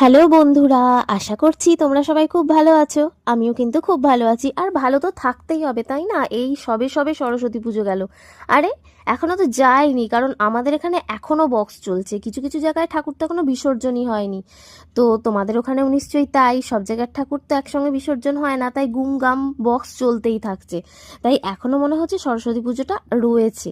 Hello বন্ধুরা, আশা করছি তোমরা সবাই খুব ভালো আছো। আমিও কিন্তু খুব ভালো আছি, আর ভালো তো থাকতেই হবে, তাই না? এই সবে সবে সরস্বতী পুজো গেল। আরে এখনো তো যায়নি, কারণ আমাদের এখানে এখনো বক্স চলছে। কিছু কিছু জায়গায় ঠাকুর তো এখনো বিসর্জনই হয়নি। তো তোমাদের ওখানেও নিশ্চয়ই তাই, সব জায়গার ঠাকুর তো একসঙ্গে বিসর্জন হয় না, তাই গুম গাম বক্স চলতেই থাকছে। তাই এখনো মনে হচ্ছে সরস্বতী পুজোটা রয়েছে।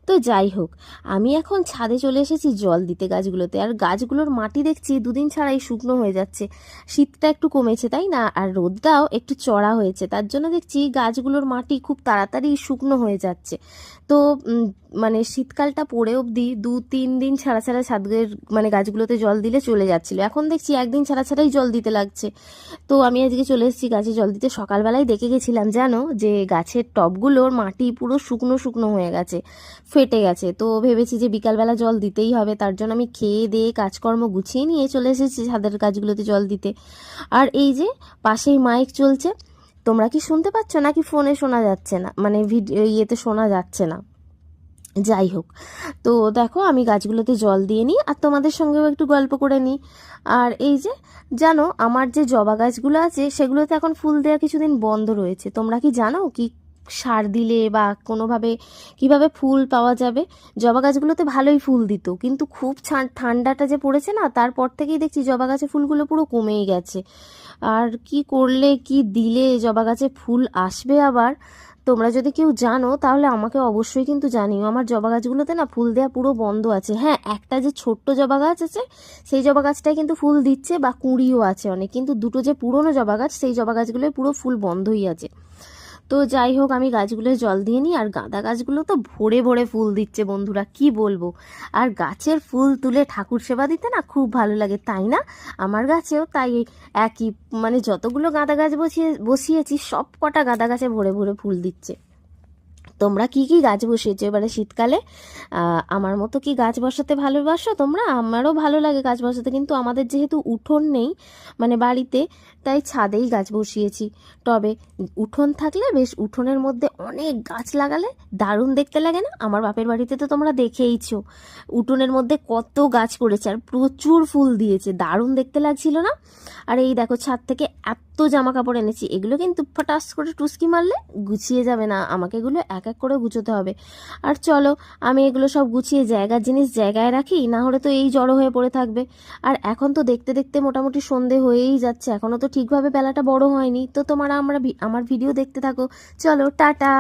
তো যাই হোক, আমি এখন ছাদে চলে এসেছি জল দিতে গাছগুলোতে। আর গাছগুলোর মাটি দেখছি দুদিন ছাড়াই শুকনো হয়ে যাচ্ছে। শীতটা একটু কমেছে, তাই না? আর রোদটাও একটু চড়া হয়েছে, তার জন্য দেখছি গাছগুলোর মাটি খুব তাড়াতাড়ি শুকনো হয়ে যাচ্ছে। তো মানে শীতকালটা পড়ে অবধি 2-3 দিন ছাড়া ছাড়া ছাদের মানে গাছগুলোতে জল দিলে চলে যাচ্ছিল, এখন দেখছি একদিন ছাড়া ছাড়াই জল দিতে লাগছে। তো আমি আজকে চলে এসেছি গাছে জল দিতে। সকালবেলায় দেখে গেছিলাম জানো, যে গাছের টবগুলোর মাটি পুরো শুকনো শুকনো হয়ে গেছে, ফেটে গেছে। তো ভেবেছি যে বিকালবেলা জল দিতেই হবে, তার জন্য আমি খেয়ে দিয়ে কাজকর্ম গুছিয়ে নিয়ে চলে এসেছি ছাদের গাছগুলোতে জল দিতে। আর এই যে পাশেই মাইক চলছে, তোমরা কি শুনতে পাচ্ছ নাকি ফোনে শোনা যাচ্ছে না, মানে ভিডিও ইয়েতে শোনা যাচ্ছে না? যাই হোক, তো দেখো আমি গাছগুলোতে জল দিয়ে নিই আর তোমাদের সঙ্গেও একটু গল্প করে নিই। আর এই যে জানো, আমার যে জবা গাছগুলো আছে সেগুলোতে এখন ফুল দেওয়া কিছুদিন বন্ধ রয়েছে। তোমরা কি জানো কি সার দিলে বা কোনোভাবে কিভাবে ফুল পাওয়া যাবে? জবা গাছগুলোতে ভালোই ফুল দিত, কিন্তু খুব ঠান্ডাটা যে পড়েছে না, তারপর থেকেই দেখছি জবা গাছে ফুলগুলো পুরো কমেই গেছে। আর কি করলে কি দিলে জবা গাছে ফুল আসবে আবার? তোমরা যদি কেউ জানো তাহলে আমাকে অবশ্যই কিন্তু জানিও। আমার জবা গাছগুলোতে না ফুল দেওয়া পুরো বন্ধ আছে। হ্যাঁ, একটা যে ছোট্ট জবা গাছ আছে সেই জবা গাছটাই কিন্তু ফুল দিচ্ছে, বা কুঁড়িও আছে অনেক, কিন্তু দুটো যে পুরনো জবা গাছ সেই জবা গাছগুলোয় পুরো ফুল বন্ধই আছে। তো যাই হোক, আমি গাছগুলোয় জল দিয়ে নিই। আর গাঁদা গাছগুলো তো ভরে ভরে ফুল দিচ্ছে বন্ধুরা, কি বলবো। আর গাছের ফুল তুলে ঠাকুর সেবা দিতে না খুব ভালো লাগে, তাই না? আমার গাছেও তাই একই, মানে যতগুলো গাঁদা গাছ বসিয়েছি সব কটা গাঁদা গাছে ভরে ভরে ফুল দিচ্ছে। তোমরা কি কি গাছ বসিয়েছো এবারে শীতকালে? আমার মতো কি গাছ বসাতে ভালোবাসো তোমরা? আমারও ভালো লাগে গাছ বসাতে, কিন্তু আমাদের যেহেতু উঠোন নেই মানে বাড়িতে, তাই ছাদেই গাছ বসিয়েছি টবে। উঠোন থাকলে বেশ, উঠোনের মধ্যে অনেক গাছ লাগালে দারুণ দেখতে লাগে না? আমার বাপের বাড়িতে তো তোমরা দেখেইছো উঠোনের মধ্যে কত গাছ করেছে, আর প্রচুর ফুল দিয়েছে, দারুণ দেখতে লাগছিল না? আর এই দেখো ছাদ থেকে এত জামা কাপড় এনেছি, এগুলো কিন্তু ফটাস করে টুসকি মারলে গুছিয়ে যাবে না, আমাকে এগুলো এক এক করে গুছোতে হবে। আর চলো, আমি এগুলো সব গুছিয়ে জায়গার জিনিস জায়গায় রাখি, না হলে তো এই জড়ো হয়ে পড়ে থাকবে। আর এখন তো দেখতে দেখতে মোটামুটি সন্ধে হয়েই যাচ্ছে, এখনো তো ঠিকভাবে বেলাটা বড় হয়নি। তো তোমরা আমার ভিডিও দেখতে থাকো। চলো, টাটা।